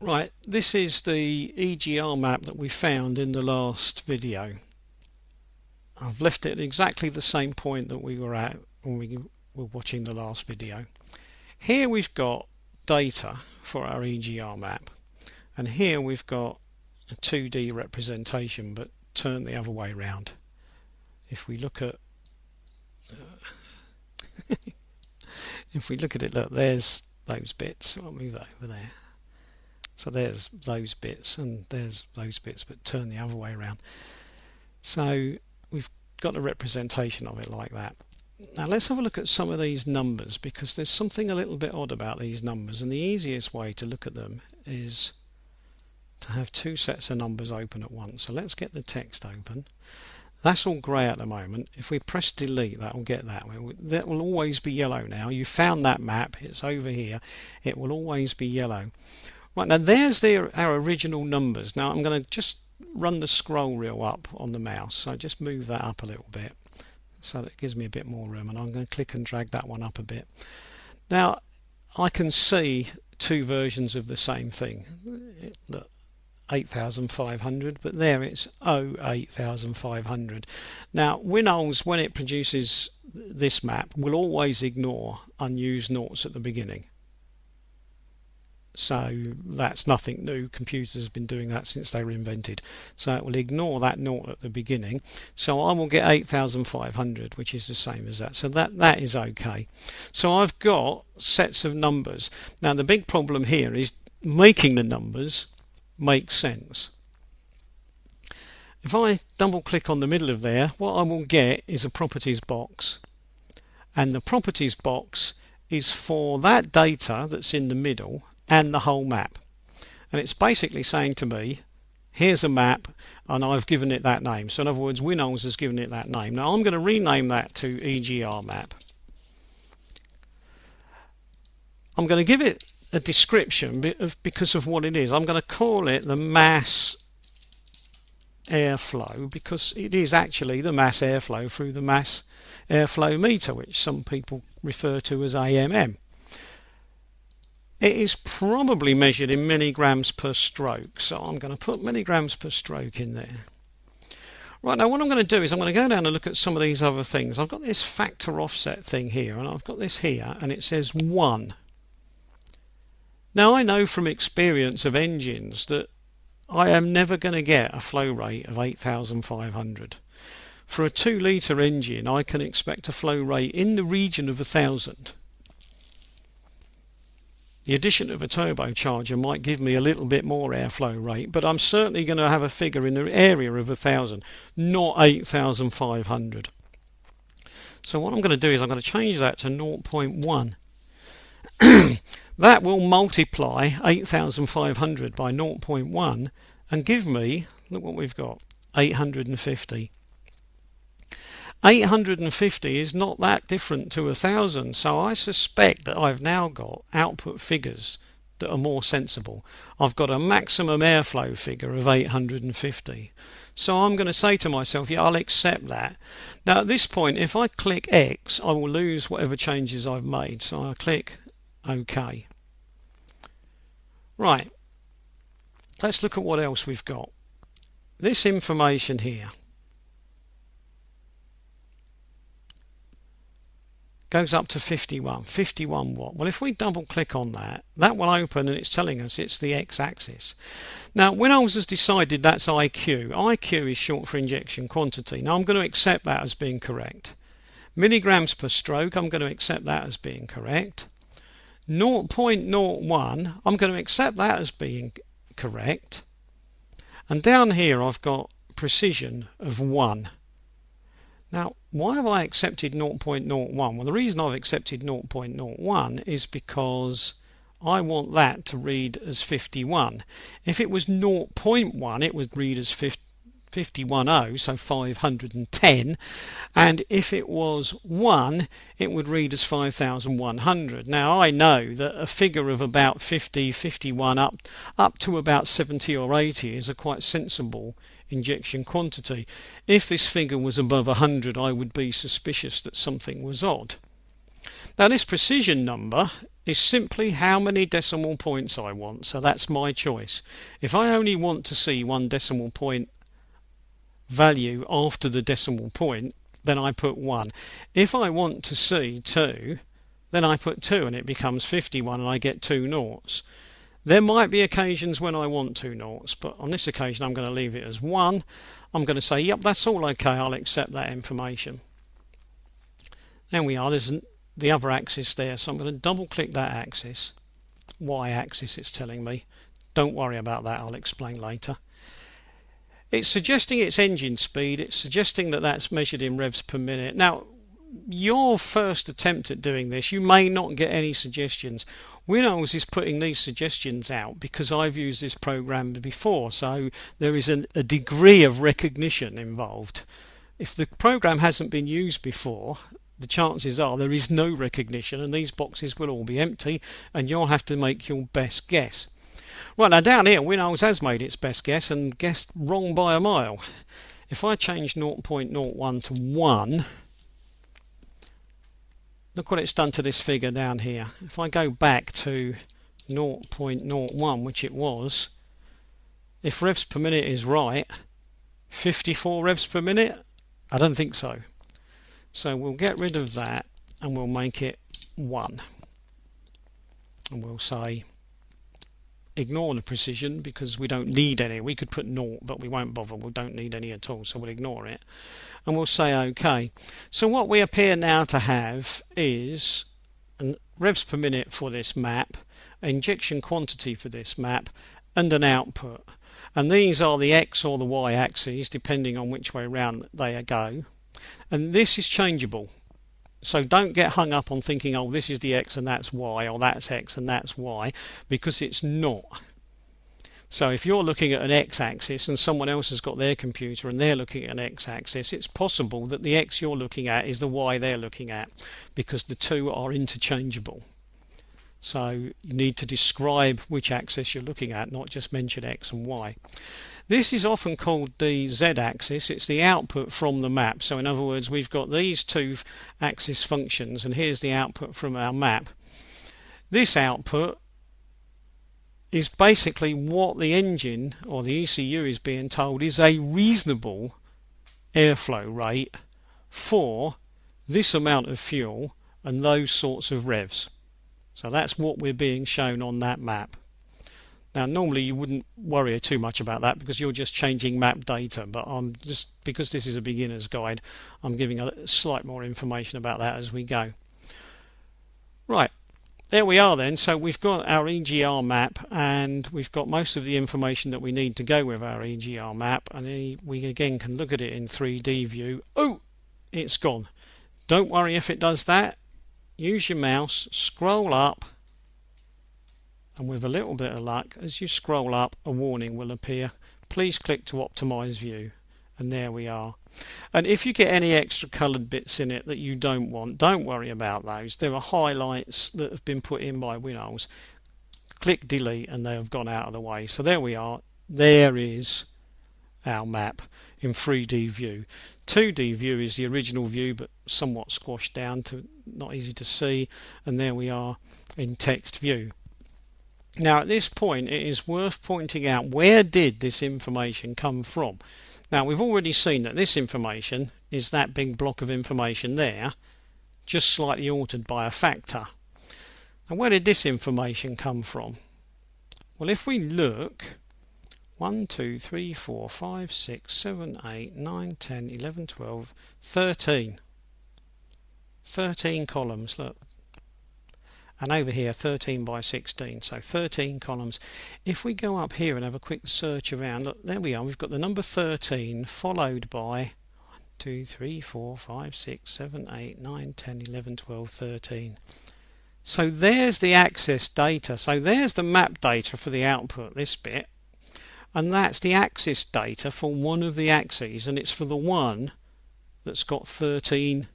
Right, this is the EGR map that we found in the last video. I've left it at exactly the same point that we were at when we were watching the last video. Here we've got data for our EGR map, and here we've got a 2D representation but turned the other way around. If we look at it, look, there's those bits. I'll move that over there. So there's those bits and there's those bits, but turn the other way around. So we've got a representation of it like that. Now let's have a look at some of these numbers, because there's something a little bit odd about these numbers, and the easiest way to look at them is to have two sets of numbers open at once. So let's get the text open. That's all grey at the moment. If we press delete, that will get that. That will always be yellow now. You found that map, it's over here. It will always be yellow. Right, now there's our original numbers. Now I'm going to just run the scroll wheel up on the mouse. So just move that up a little bit so that it gives me a bit more room, and I'm going to click and drag that one up a bit. Now I can see two versions of the same thing. Look, 8,500, but there it's 8,500. Now WinOLS, when it produces this map, will always ignore unused noughts at the beginning. So that's nothing new. Computers have been doing that since they were invented. So it will ignore that naught at the beginning. So I will get 8,500, which is the same as that. So that is okay. So I've got sets of numbers. Now the big problem here is making the numbers make sense. If I double click on the middle of there, what I will get is a properties box. And the properties box is for that data that's in the middle and the whole map, and it's basically saying to me, here's a map and I've given it that name. So in other words, WinOLS has given it that name. Now I'm going to rename that to EGR map. I'm going to give it a description because of what it is. I'm going to call it the mass airflow, because it is actually the mass airflow through the mass airflow meter, which some people refer to as AMM. It is probably measured in milligrams per stroke, so I'm going to put milligrams per stroke in there. Right, now what I'm going to do is I'm going to go down and look at some of these other things. I've got this factor offset thing here, and I've got this here, and it says 1. Now I know from experience of engines that I am never going to get a flow rate of 8,500. For a 2 litre engine, I can expect a flow rate in the region of 1,000. The addition of a turbocharger might give me a little bit more airflow rate, but I'm certainly going to have a figure in the area of 1,000, not 8,500. So what I'm going to do is I'm going to change that to 0.1. That will multiply 8,500 by 0.1 and give me, look what we've got, 850. 850 is not that different to 1,000, so I suspect that I've now got output figures that are more sensible. I've got a maximum airflow figure of 850. So I'm going to say to myself, yeah, I'll accept that. Now at this point, if I click X, I will lose whatever changes I've made. So I click OK. Right, let's look at what else we've got. This information here goes up to 51 watt. Well, if we double click on that, that will open, and it's telling us it's the x-axis. Now WinOLS has decided that's IQ. IQ is short for injection quantity. Now I'm going to accept that as being correct. Milligrams per stroke, I'm going to accept that as being correct. 0.01, I'm going to accept that as being correct. And down here I've got precision of 1. Now, why have I accepted 0.01? Well, the reason I've accepted 0.01 is because I want that to read as 51. If it was 0.1, it would read as 510, so 510. And if it was 1, it would read as 5,100. Now, I know that a figure of about 50, 51 up to about 70 or 80 is a quite sensible injection quantity. If this figure was above 100, I would be suspicious that something was odd. Now this precision number is simply how many decimal points I want, so that's my choice. If I only want to see one decimal point value after the decimal point, then I put 1. If I want to see 2, then I put 2 and it becomes 51 and I get 2 noughts. There might be occasions when I want 2 noughts, but on this occasion I'm going to leave it as 1. I'm going to say, yep, that's all okay, I'll accept that information. There we are, there's the other axis there, so I'm going to double click that axis, y-axis it's telling me. Don't worry about that, I'll explain later. It's suggesting its engine speed, it's suggesting that that's measured in revs per minute. Now, your first attempt at doing this, you may not get any suggestions. WinOLS is putting these suggestions out because I've used this program before, so there is a degree of recognition involved. If the program hasn't been used before, the chances are there is no recognition and these boxes will all be empty and you'll have to make your best guess. Right, now down here WinOLS has made its best guess and guessed wrong by a mile. If I change 0.01 to 1, look what it's done to this figure down here. If I go back to 0.01, which it was, if revs per minute is right, 54 revs per minute? I don't think so. So we'll get rid of that and we'll make it 1. And we'll say ignore the precision because we don't need any. We could put 0, but we won't bother. We don't need any at all, so we'll ignore it. And we'll say OK. So what we appear now to have is revs per minute for this map, injection quantity for this map, and an output. And these are the X or the Y axes, depending on which way around they go. And this is changeable. So don't get hung up on thinking, oh, this is the X and that's Y, or that's X and that's Y, because it's not. So if you're looking at an X-axis and someone else has got their computer and they're looking at an X-axis, it's possible that the X you're looking at is the Y they're looking at, because the two are interchangeable. So you need to describe which axis you're looking at, not just mention X and Y. This is often called the Z-axis. It's the output from the map. So in other words, we've got these two axis functions and here's the output from our map. This output is basically what the engine or the ECU is being told is a reasonable airflow rate for this amount of fuel and those sorts of revs. So that's what we're being shown on that map. Now normally you wouldn't worry too much about that because you're just changing map data, but I'm just, because this is a beginner's guide, I'm giving a slight more information about that as we go. Right, there we are then. So we've got our EGR map and we've got most of the information that we need to go with our EGR map, and we again can look at it in 3D view. Oh, it's gone. Don't worry if it does that. Use your mouse, scroll up, and with a little bit of luck, as you scroll up, a warning will appear. Please click to optimize view, and there we are. And if you get any extra coloured bits in it that you don't want, don't worry about those. There are highlights that have been put in by WinOLS. Click delete and they have gone out of the way. So there we are. There is our map in 3D view. 2D view is the original view but somewhat squashed down to not easy to see, and there we are in text view. Now at this point it is worth pointing out, where did this information come from? Now we've already seen that this information is that big block of information there, just slightly altered by a factor. And where did this information come from? Well, if we look, 1, 2, 3, 4, 5, 6, 7, 8, 9, 10, 11, 12, 13. 13 columns, look. And over here 13 by 16, so 13 columns. If we go up here and have a quick search around, look, there we are, we've got the number 13 followed by 1, 2, 3, 4, 5, 6, 7, 8, 9, 10, 11, 12, 13. So there's the access data, so there's the map data for the output, this bit, and that's the axis data for one of the axes, and it's for the one that's got 13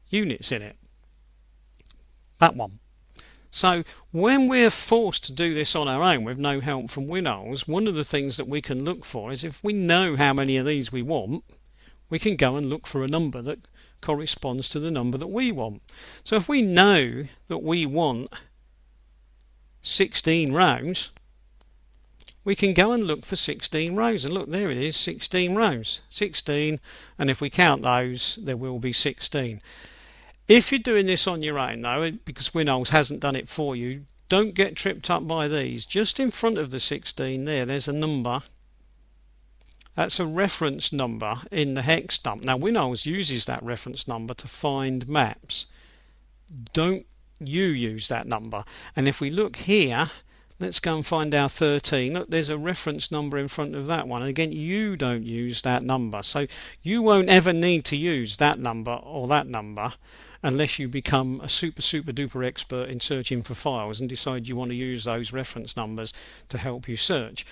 units in it. That one. So when we're forced to do this on our own with no help from WinOLS, one of the things that we can look for is, if we know how many of these we want, we can go and look for a number that corresponds to the number that we want. So if we know that we want 16 rows, we can go and look for 16 rows, and look, there it is, 16 rows, 16, and if we count those, there will be 16. If you're doing this on your own though, because WinOLS hasn't done it for you, don't get tripped up by these. Just in front of the 16 there's a number. That's a reference number in the hex dump. Now WinOLS uses that reference number to find maps. Don't you use that number. And if we look here, let's go and find our 13. Look, there's a reference number in front of that one. And again, you don't use that number. So you won't ever need to use that number or that number unless you become a super duper expert in searching for files and decide you want to use those reference numbers to help you search.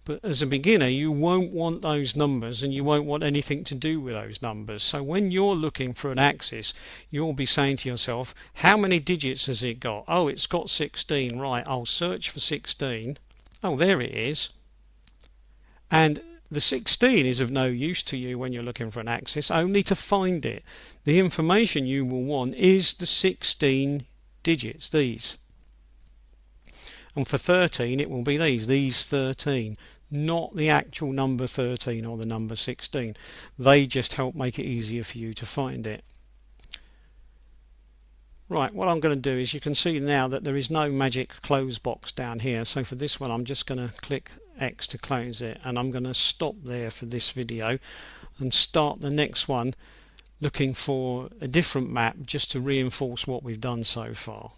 But as a beginner, you won't want those numbers and you won't want anything to do with those numbers. So when you're looking for an axis, you'll be saying to yourself, how many digits has it got? Oh, it's got 16. Right, I'll search for 16. Oh, there it is. And the 16 is of no use to you when you're looking for an axis, only to find it. The information you will want is the 16 digits, these. And for 13, it will be these 13. Not the actual number 13 or the number 16. They just help make it easier for you to find it. Right, what I'm going to do is, you can see now that there is no magic close box down here. So for this one, I'm just going to click X to close it, and I'm going to stop there for this video and start the next one looking for a different map just to reinforce what we've done so far.